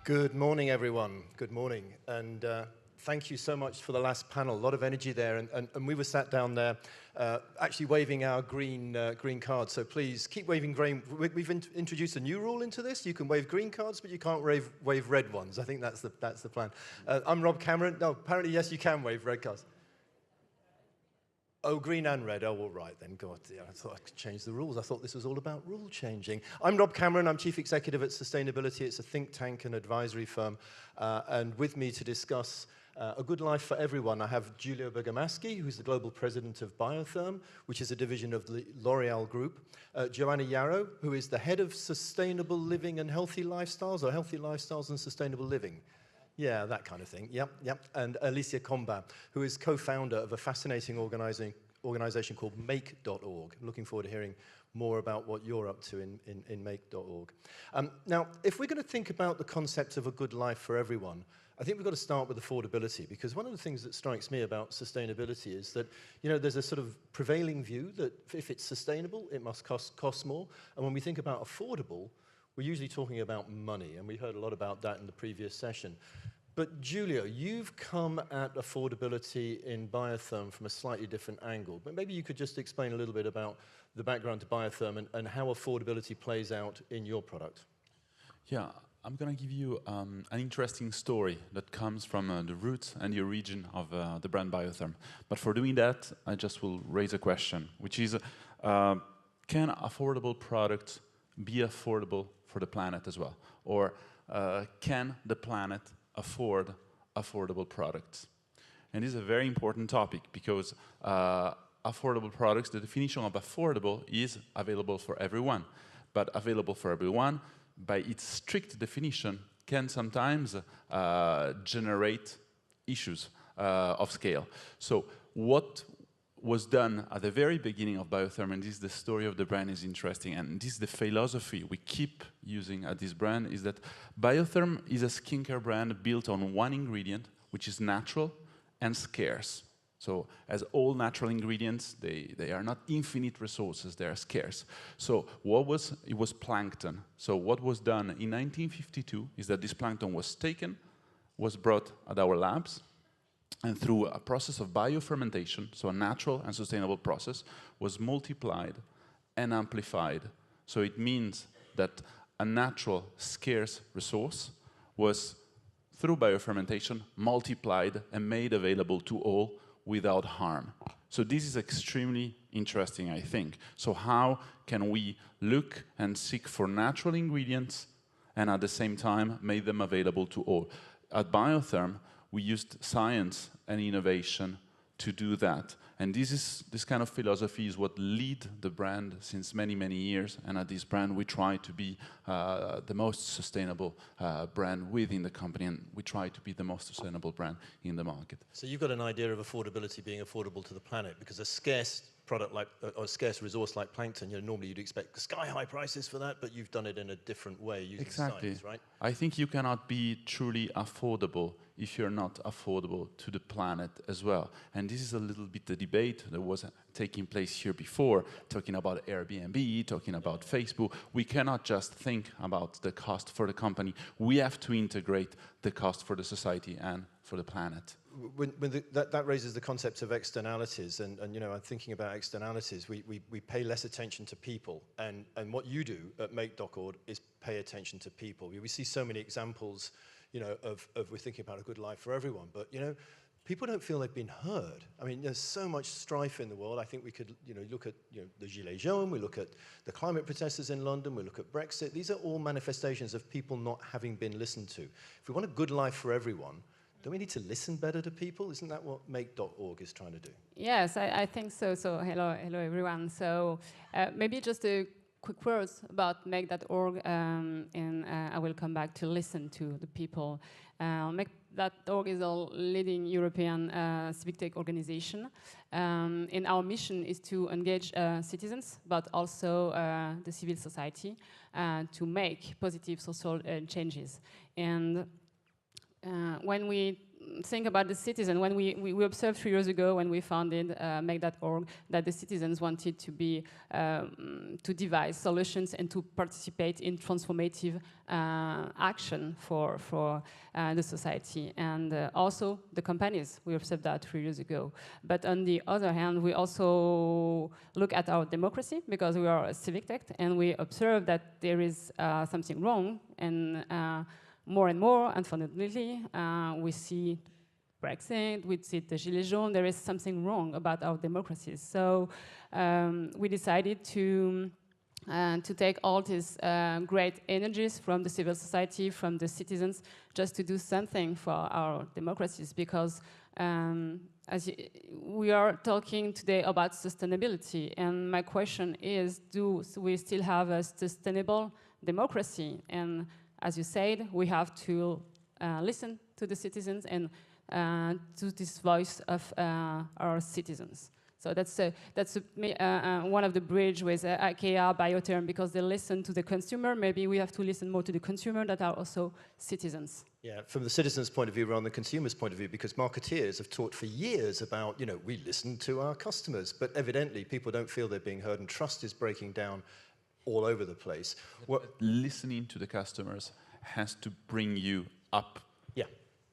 Good morning, everyone. Good morning. And thank you so much for the last panel. A lot of energy there. And we were sat down there actually waving our green cards. So please keep waving green. We've introduced a new rule into this. You can wave green cards, but you can't wave red ones. I think that's the plan. I'm Rob Cameron. No, apparently, yes, you can wave red cards. Oh, green and red. Oh, all right then. God, yeah, I thought I could change the rules. I thought this was all about rule changing. I'm Rob Cameron. I'm Chief Executive at Sustainability. It's a think tank and advisory firm. And with me to discuss a good life for everyone, I have Giulio Bergamaschi, who's the Global President of Biotherm, which is a division of the L'Oreal Group. Joanna Yarrow, who is the Head of Sustainable Living and Healthy Lifestyles, or Healthy Lifestyles and Sustainable Living. Yeah, that kind of thing. Yep. And Alicia Combaz, who is co-founder of a fascinating organization called Make.org. Looking forward to hearing more about what you're up to in Make.org. Now, if we're going to think about the concept of a good life for everyone, I think we've got to start with affordability, because one of the things that strikes me about sustainability is that, you know, there's a sort of prevailing view that if it's sustainable, it must cost more. And when we think about affordable, we're usually talking about money, and we heard a lot about that in the previous session. But Giulio, you've come at affordability in Biotherm from a slightly different angle. But maybe you could just explain a little bit about the background to Biotherm and how affordability plays out in your product. Yeah, I'm going to give you an interesting story that comes from the roots and the origin of the brand Biotherm. But for doing that, I just will raise a question, which is, can affordable products be affordable for the planet as well? Or can the planet afford affordable products? And this is a very important topic, because affordable products, the definition of affordable is available for everyone. But available for everyone, by its strict definition, can sometimes generate issues of scale. So what was done at the very beginning of Biotherm, and this is the story of the brand, is interesting, and this is the philosophy we keep using at this brand, is that Biotherm is a skincare brand built on one ingredient, which is natural and scarce. So as all natural ingredients, they are not infinite resources, they are scarce. So it was plankton. So what was done in 1952 is that this plankton was taken, was brought at our labs, and through a process of biofermentation, so a natural and sustainable process, was multiplied and amplified. So it means that a natural, scarce resource was, through biofermentation, multiplied and made available to all without harm. So this is extremely interesting, I think. So how can we look and seek for natural ingredients and at the same time make them available to all? At Biotherm, we used science and innovation to do that. And this kind of philosophy is what lead the brand since many, many years. And at this brand, we try to be the most sustainable brand within the company, and we try to be the most sustainable brand in the market. So you've got an idea of affordability being affordable to the planet, because a scarce product like, or a scarce resource like plankton, you know, normally you'd expect sky-high prices for that, but you've done it in a different way using science, right? I think you cannot be truly affordable if you're not affordable to the planet as well. And this is a little bit the debate that was taking place here before, talking about Airbnb, talking about Facebook. We cannot just think about the cost for the company. We have to integrate the cost for the society and for the planet. That raises the concept of externalities, and you know, I'm thinking about externalities. We pay less attention to people, and what you do at Make.org is pay attention to people. We see so many examples, you know, of we're thinking about a good life for everyone, but you know, people don't feel they've been heard. I mean, there's so much strife in the world. I think we could, you know, look at, you know, the Gilets jaunes, we look at the climate protesters in London, we look at Brexit. These are all manifestations of people not having been listened to. If we want a good life for everyone, don't we need to listen better to people? Isn't that what Make.org is trying to do? Yes, I think so. So hello everyone. So maybe just a quick words about Make.org, and I will come back to listen to the people. Make.org is a leading European civic tech organization, and our mission is to engage citizens, but also the civil society, to make positive social changes. And when we think about the citizen. When we observed 3 years ago when we founded Make.org that the citizens wanted to be to devise solutions and to participate in transformative action for the society, and also the companies. We observed that 3 years ago. But on the other hand, we also look at our democracy, because we are a civic tech, and we observe that there is something wrong, and more and more, unfortunately, we see Brexit, we see the Gilets jaunes. There is something wrong about our democracies. So we decided to take all these great energies from the civil society, from the citizens, just to do something for our democracies, because we are talking today about sustainability, and my question is, do we still have a sustainable democracy? And as you said, we have to listen to the citizens and to this voice of our citizens. So that's one of the bridge with IKEA, Biotherm, because they listen to the consumer. Maybe we have to listen more to the consumer that are also citizens. Yeah, from the citizen's point of view rather than the consumer's point of view, because marketeers have taught for years about, we listen to our customers, but evidently people don't feel they're being heard, and trust is breaking down all over the place. Listening to the customers has to bring you up. Yeah.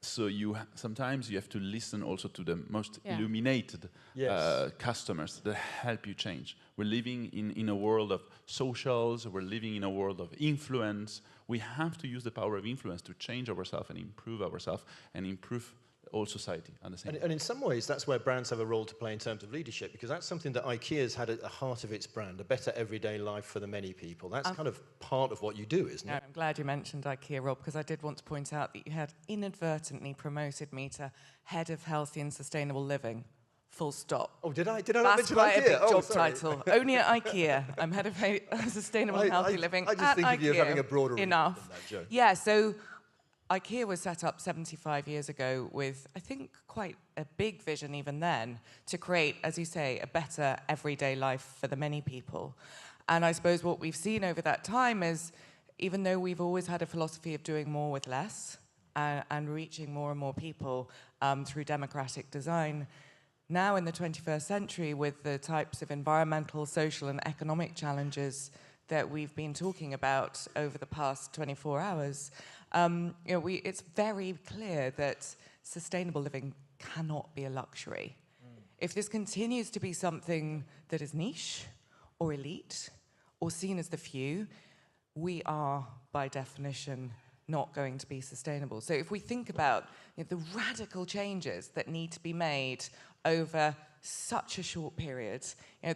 So sometimes you have to listen also to the most illuminated customers that help you change. We're living in a world of socials. We're living in a world of influence. We have to use the power of influence to change ourselves and improve ourselves and improve all society at the same time. And in some ways, that's where brands have a role to play in terms of leadership, because that's something that IKEA's had at the heart of its brand, a better everyday life for the many people. That's kind of part of what you do, isn't it? I'm glad you mentioned IKEA, Rob, because I did want to point out that you had inadvertently promoted me to Head of Healthy and Sustainable Living. Full stop. Oh, did I not That's mention quite IKEA? a big job sorry. title. Only at IKEA. I'm Head of Sustainable and Healthy Living I just at think IKEA. of you as having a broader reach Enough. than that, Joe. Yeah, so IKEA was set up 75 years ago with, I think, quite a big vision even then to create, as you say, a better everyday life for the many people. And I suppose what we've seen over that time is, even though we've always had a philosophy of doing more with less and reaching more and more people through democratic design, now in the 21st century, with the types of environmental, social, and economic challenges that we've been talking about over the past 24 hours, it's very clear that sustainable living cannot be a luxury. If this continues to be something that is niche or elite or seen as the few, we are, by definition, not going to be sustainable. So if we think about the radical changes that need to be made over such a short period,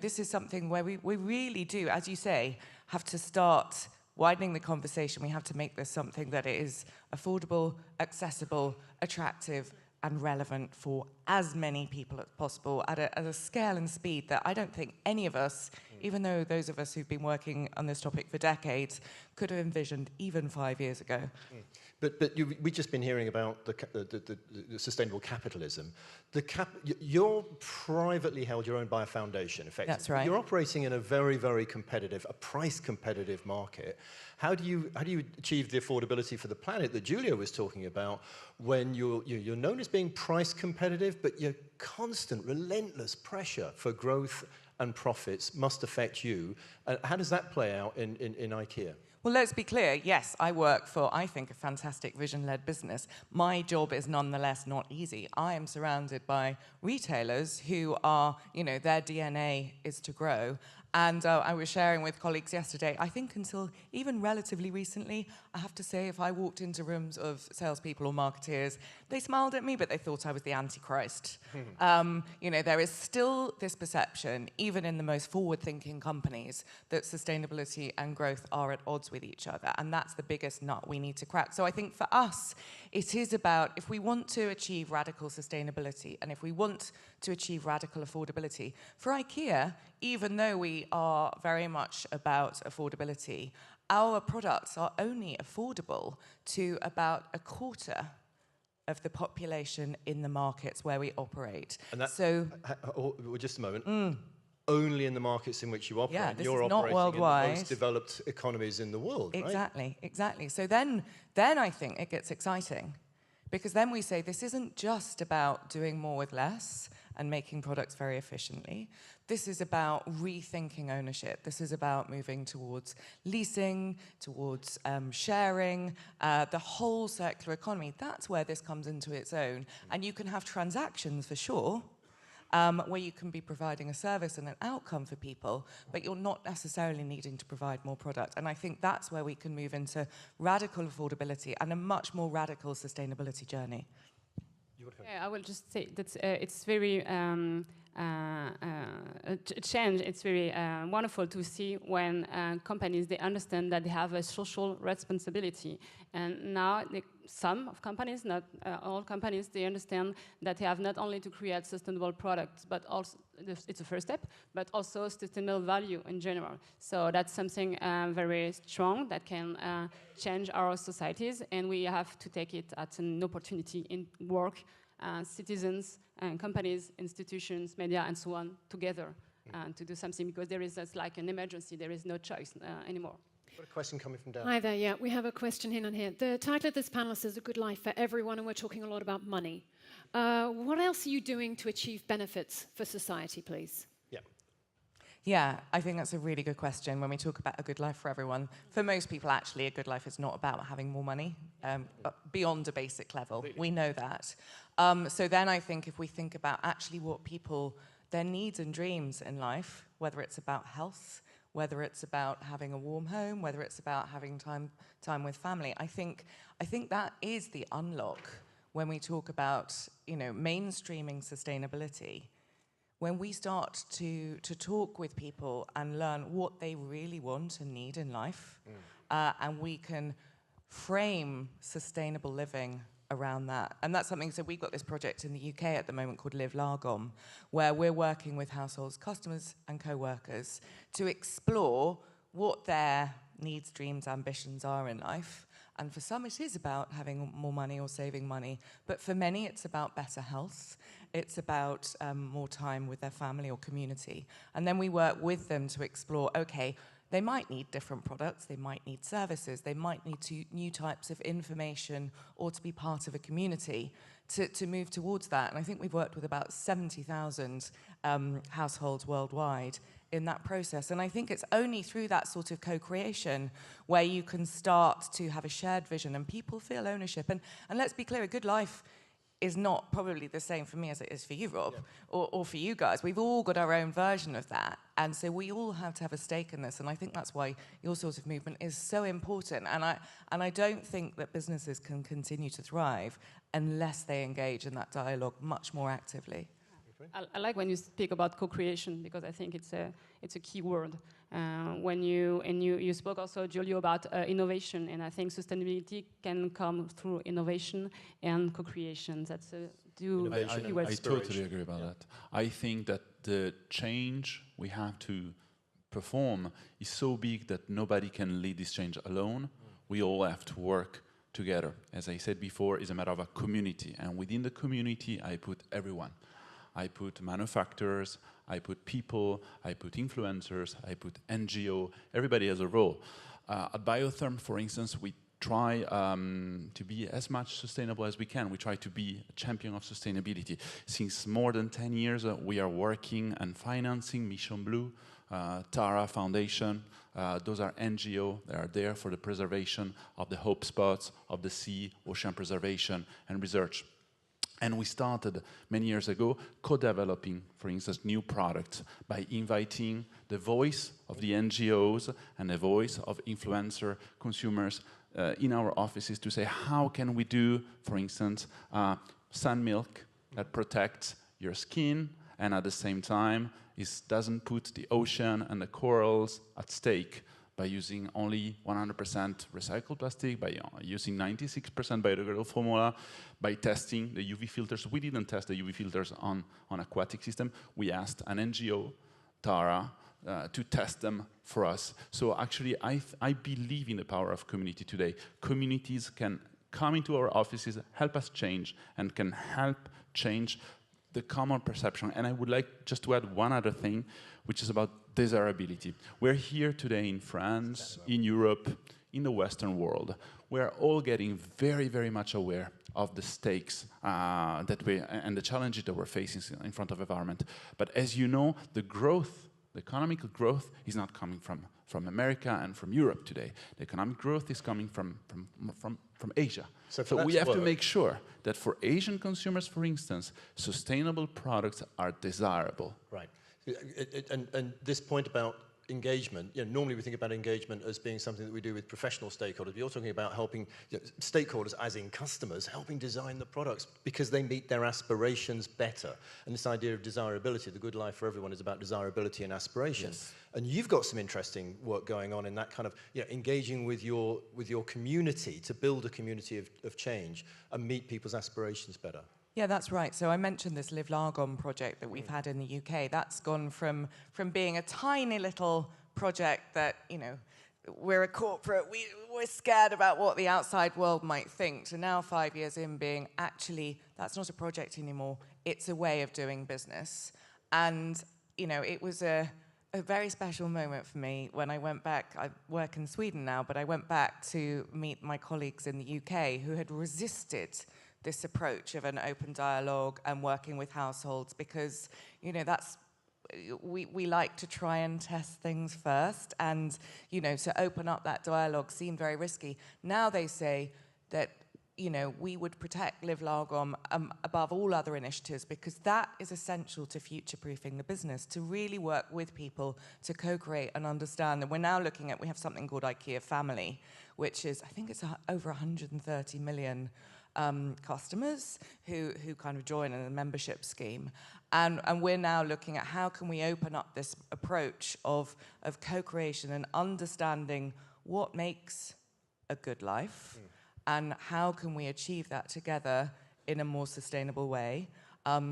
this is something where we really do, as you say, have to start widening the conversation. We have to make this something that is affordable, accessible, attractive, and relevant for as many people as possible at a scale and speed that I don't think any of us, even though those of us who've been working on this topic for decades, could have envisioned even 5 years ago. But we've just been hearing about the sustainable capitalism. You're privately held, you're owned by a foundation, effectively. That's right. You're operating in a very, very competitive, a price-competitive market. How do you achieve the affordability for the planet that Giulio was talking about when you're known as being price competitive, but your constant, relentless pressure for growth and profits must affect you? How does that play out in IKEA? Well, let's be clear. Yes, I work for, I think, a fantastic vision-led business. My job is nonetheless not easy. I am surrounded by retailers who are, their DNA is to grow. And I was sharing with colleagues yesterday, I think until even relatively recently, I have to say, if I walked into rooms of salespeople or marketeers, they smiled at me, but they thought I was the Antichrist. There is still this perception, even in the most forward-thinking companies, that sustainability and growth are at odds with each other. And that's the biggest nut we need to crack. So I think for us, it is about, if we want to achieve radical sustainability and if we want to achieve radical affordability, for IKEA, even though we are very much about affordability, our products are only affordable to about a quarter of the population in the markets where we operate. And that, so, just a moment. Only in the markets in which you operate. Yeah, this You're is not operating worldwide. in the most developed economies in the world, right? Exactly. So then I think it gets exciting, Because then we say this isn't just about doing more with less and making products very efficiently. This is about rethinking ownership. This is about moving towards leasing, towards sharing, the whole circular economy. That's where this comes into its own. And you can have transactions for sure, where you can be providing a service and an outcome for people, but you're not necessarily needing to provide more product. And I think that's where we can move into radical affordability and a much more radical sustainability journey. Yeah, I will just say that it's very a change. It's very wonderful to see when companies, they understand that they have a social responsibility. And now some of companies, not all companies, they understand that they have not only to create sustainable products, but also, it's a first step, but also sustainable value in general. So that's something very strong that can change our societies, and we have to take it as an opportunity in work, citizens, companies, institutions, media, and so on, together to do something, because there is just like an emergency, there is no choice anymore. Got a question coming from down. Hi there, yeah, we have a question in on here. The title of this panel says A Good Life for Everyone, and we're talking a lot about money. What else are you doing to achieve benefits for society, please? Yeah, I think that's a really good question when we talk about a good life for everyone. For most people, actually, a good life is not about having more money, but beyond a basic level. We know that. So then I think if we think about actually what people, their needs and dreams in life, whether it's about health, whether it's about having a warm home, whether it's about having time with family, I think that is the unlock when we talk about, you know, mainstreaming sustainability. When we start to talk with people and learn what they really want and need in life, and we can frame sustainable living around that. And that's something, so we've got this project in the UK at the moment called Live Largom, where we're working with households, customers and co-workers to explore what their needs, dreams, ambitions are in life. And for some it is about having more money or saving money, but for many it's about better health. It's about more time with their family or community. And then we work with them to explore, okay, they might need different products, they might need services, they might need new types of information or to be part of a community to move towards that. And I think we've worked with about 70,000 households worldwide in that process. And I think it's only through that sort of co-creation where you can start to have a shared vision and people feel ownership. And let's be clear, a good life is not probably the same for me as it is for you, Rob, or for you guys. We've all got our own version of that. And so we all have to have a stake in this. And I think that's why your sort of movement is so important. And I don't think that businesses can continue to thrive unless they engage in that dialogue much more actively. I like when you speak about co-creation, because I think it's a key word. When you spoke also, Giulio, about innovation, and I think sustainability can come through innovation and co-creation. That's I totally agree about that. I think that the change we have to perform is so big that nobody can lead this change alone. We all have to work together. As I said before, it's a matter of a community, and within the community, I put everyone. I put manufacturers, I put people, I put influencers, I put NGO, everybody has a role. At Biotherm, for instance, we try to be as much sustainable as we can. We try to be a champion of sustainability. Since more than 10 years, we are working and financing Mission Blue, Tara Foundation. Those are NGO that are there for the preservation of the hope spots of the sea, ocean preservation and research. And we started many years ago co-developing, for instance, new products by inviting the voice of the NGOs and the voice of influencer consumers in our offices to say, how can we do, for instance, sun milk that protects your skin and at the same time doesn't put the ocean and the corals at stake by using only 100% recycled plastic, by using 96% biodegradable formula, by testing the UV filters. We didn't test the UV filters on aquatic system. We asked an NGO, Tara, to test them for us. So actually, I believe in the power of community today. Communities can come into our offices, help us change, and can help change the common perception. And I would like just to add one other thing, which is about desirability. We're here today in France, in Europe, in the Western world. We're all getting very, very much aware of the stakes and the challenges that we're facing in front of environment. But as you know, the growth, the economic growth is not coming from America and from Europe today. The economic growth is coming from Asia. So we have to make sure that for Asian consumers, for instance, sustainable products are desirable. Right. And this point about engagement, normally we think about engagement as being something that we do with professional stakeholders. But you're talking about helping stakeholders, as in customers, helping design the products because they meet their aspirations better. And this idea of desirability, the good life for everyone, is about desirability and aspiration. Yes. And you've got some interesting work going on in that kind of engaging with your community to build a community of change and meet people's aspirations better. Yeah, that's right. So I mentioned this Live Largon project that we've had in the UK. That's gone from being a tiny little project that, we're a corporate, we're scared about what the outside world might think, to now 5 years in being, actually, that's not a project anymore. It's a way of doing business. And, it was a very special moment for me when I went back. I work in Sweden now, but I went back to meet my colleagues in the UK who had resisted this approach of an open dialogue and working with households because, we like to try and test things first, and, to open up that dialogue seemed very risky. Now they say that, we would protect Live Largon above all other initiatives because that is essential to future-proofing the business, to really work with people to co-create and understand. And we're now looking at, we have something called IKEA Family, which is, I think it's over 130 million customers who kind of join in a membership scheme. And we're now looking at how can we open up this approach of co-creation and understanding what makes a good life and how can we achieve that together in a more sustainable way.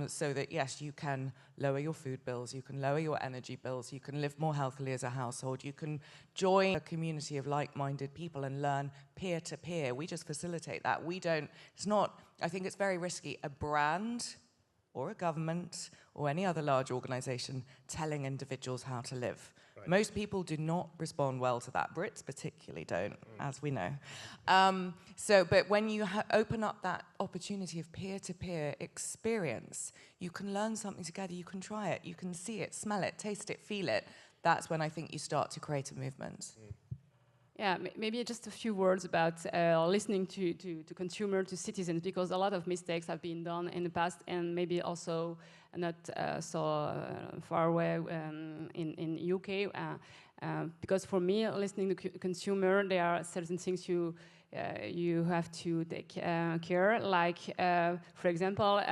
So that, yes, you can lower your food bills, you can lower your energy bills, you can live more healthily as a household, you can join a community of like-minded people and learn peer-to-peer. We just facilitate that. I think it's very risky, a brand or a government or any other large organization telling individuals how to live. Right. Most people do not respond well to that. Brits particularly don't, as we know. But when you open up that opportunity of peer-to-peer experience, you can learn something together, you can try it, you can see it, smell it, taste it, feel it. That's when I think you start to create a movement. Yeah, maybe just a few words about listening to consumers, to citizens, because a lot of mistakes have been done in the past, and maybe also not so far away in UK. Because for me, listening to consumer, there are certain things you have to take care. Like, for example,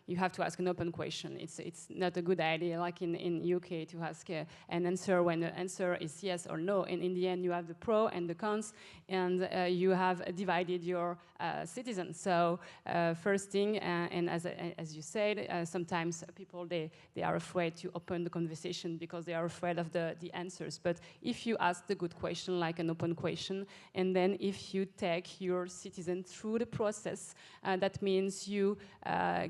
you have to ask an open question. It's not a good idea, like in UK, to ask an answer when the answer is yes or no. And in the end, you have the pro and the cons, and you have divided your citizens. So first thing, and as you said, sometimes people they are afraid to open the conversation because they are afraid of the answers. But if you ask the good question, like an open question, and then if you take your citizen through the process, that means you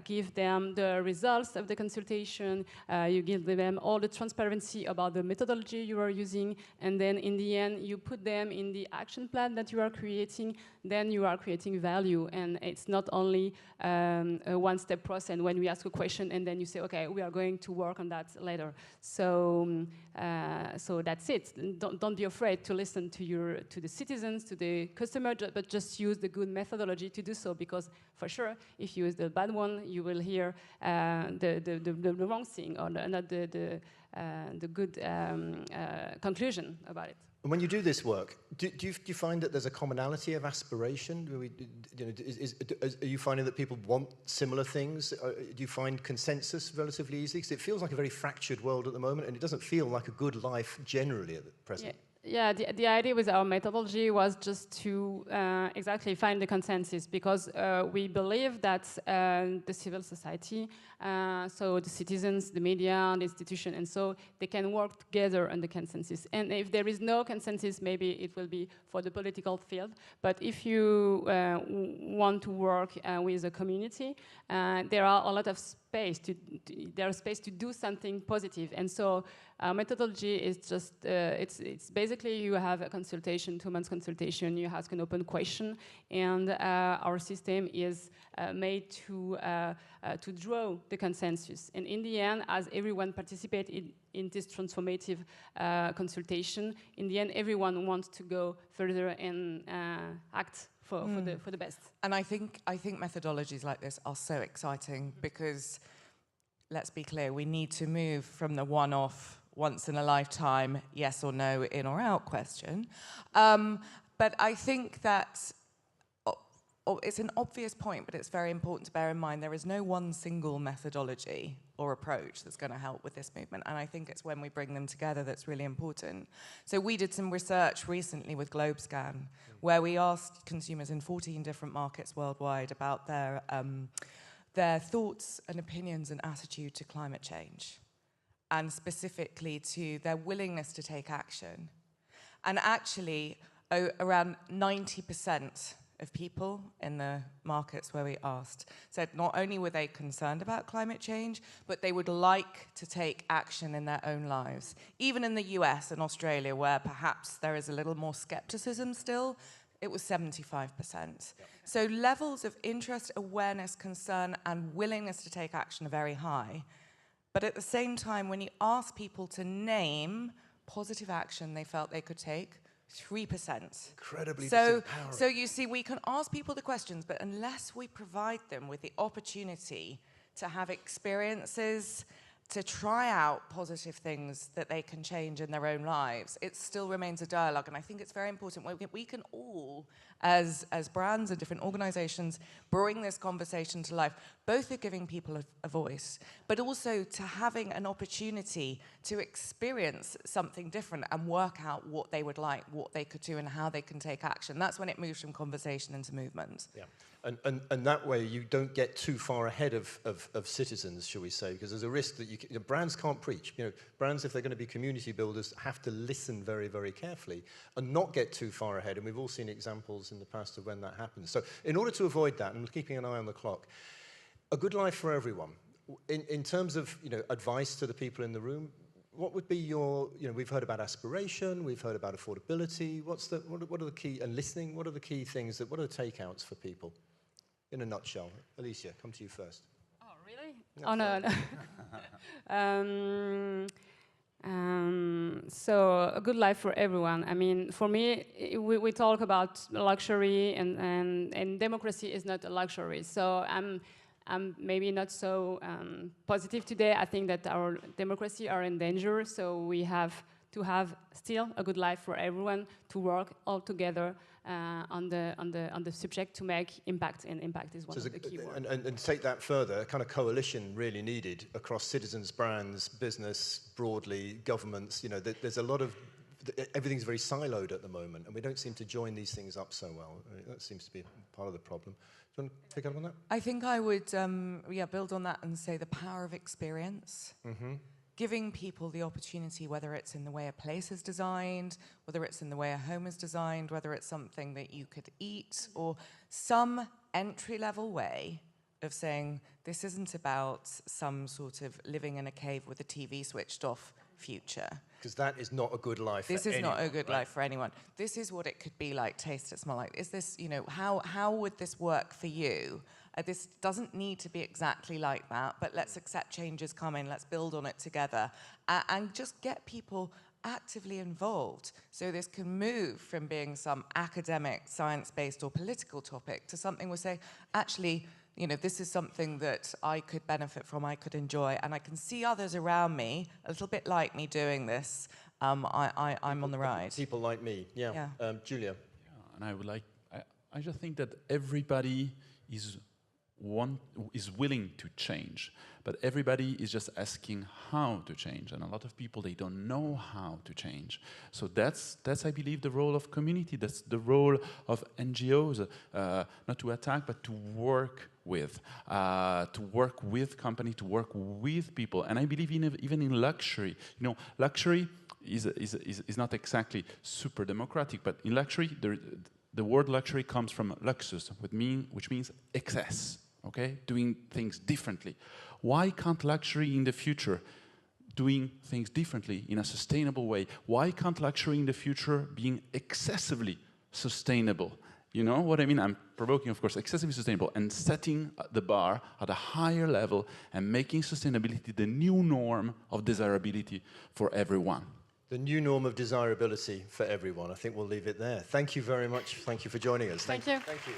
give them the results of the consultation, you give them all the transparency about the methodology you are using, and then in the end you put them in the action plan that you are creating, then you are creating value. And it's not only a one-step process, and when we ask a question and then you say, okay, we are going to work on that later. So that's it. Don't be afraid to listen to the citizens, to the customer, but just use the good methodology to do so, because for sure, if you use the bad one, you will hear the wrong thing, or not the good conclusion about it. And when you do this work, do you find that there's a commonality of aspiration? Are you finding that people want similar things? Do you find consensus relatively easily? Because it feels like a very fractured world at the moment, and it doesn't feel like a good life generally at the present. Yeah, the idea with our methodology was just to exactly find the consensus, because we believe that the civil society, so the citizens, the media, the institution, and so they can work together on the consensus. And if there is no consensus, maybe it will be for the political field. But if you want to work with a community, there are a lot of space to do something positive. And so methodology is just, it's basically you have a consultation, 2 months consultation, you ask an open question, and our system is made to draw the consensus. And in the end, as everyone participates in this transformative consultation, in the end, everyone wants to go further and act for the best. And I think methodologies like this are so exciting because, let's be clear, we need to move from the one-off, once in a lifetime, yes or no, in or out question. But I think that it's an obvious point, but it's very important to bear in mind there is no one single methodology or approach that's going to help with this movement. And I think it's when we bring them together that's really important. So we did some research recently with GlobeScan, where we asked consumers in 14 different markets worldwide about their thoughts and opinions and attitude to climate change, and specifically to their willingness to take action. And actually, around 90% of people in the markets where we asked said not only were they concerned about climate change, but they would like to take action in their own lives. Even in the US and Australia, where perhaps there is a little more skepticism still, it was 75%. Yep. So levels of interest, awareness, concern, and willingness to take action are very high. But at the same time, when you ask people to name positive action they felt they could take, 3%. Incredibly so disempowering. you see, we can ask people the questions, but unless we provide them with the opportunity to have experiences, to try out positive things that they can change in their own lives, it still remains a dialogue. And I think it's very important. We can all, as brands and different organizations, bring this conversation to life, both of giving people a voice, but also to having an opportunity to experience something different and work out what they would like, what they could do, and how they can take action. That's when it moves from conversation into movement. Yeah. And that way you don't get too far ahead of citizens, shall we say, because there's a risk that brands can't preach. Brands, if they're going to be community builders, have to listen very, very carefully and not get too far ahead. And we've all seen examples in the past of when that happens. So in order to avoid that, and keeping an eye on the clock, a good life for everyone. In terms of advice to the people in the room, what would be your, we've heard about aspiration, we've heard about affordability. What are the key, and listening, what are the key things, what are the takeouts for people? In a nutshell. Alicia, come to you first. Oh, really? Yeah, no. So a good life for everyone. I mean, for me, we talk about luxury, and democracy is not a luxury. So I'm maybe not so positive today. I think that our democracy are in danger. So we have to have still a good life for everyone, to work all together on the subject to make impact, and impact is one of the key words. And take that further, a kind of coalition really needed across citizens, brands, business, broadly, governments. There's a lot of, everything's very siloed at the moment, and we don't seem to join these things up so well. That seems to be part of the problem. Do you want to pick up on that? I think I would build on that and say the power of experience. Mm-hmm. Giving people the opportunity, whether it's in the way a place is designed, whether it's in the way a home is designed, whether it's something that you could eat, or some entry-level way of saying, this isn't about some sort of living in a cave with the TV switched off future. Because that is not a good life for anyone. This is not a good life for anyone. This is what it could be like, taste it, smell like. Is this, how would this work for you? This doesn't need to be exactly like that, but let's accept changes coming, let's build on it together, and just get people actively involved. So this can move from being some academic, science-based or political topic to something we're saying, actually, this is something that I could benefit from, I could enjoy, and I can see others around me, a little bit like me doing this. I'm on the ride. People like me, yeah. Giulio? Yeah, and I just think that everybody is willing to change, but everybody is just asking how to change, and a lot of people, they don't know how to change. So that's I believe the role of community. That's the role of NGOs, not to attack but to work with company, to work with people. And I believe even in luxury, luxury is not exactly super democratic, but in luxury the word luxury comes from luxus, which means excess. okay? Doing things differently. Why can't luxury in the future doing things differently in a sustainable way? Why can't luxury in the future being excessively sustainable? You know what I mean? I'm provoking, of course, excessively sustainable and setting the bar at a higher level and making sustainability the new norm of desirability for everyone. The new norm of desirability for everyone. I think we'll leave it there. Thank you very much. Thank you for joining us. Thank you. Thank you.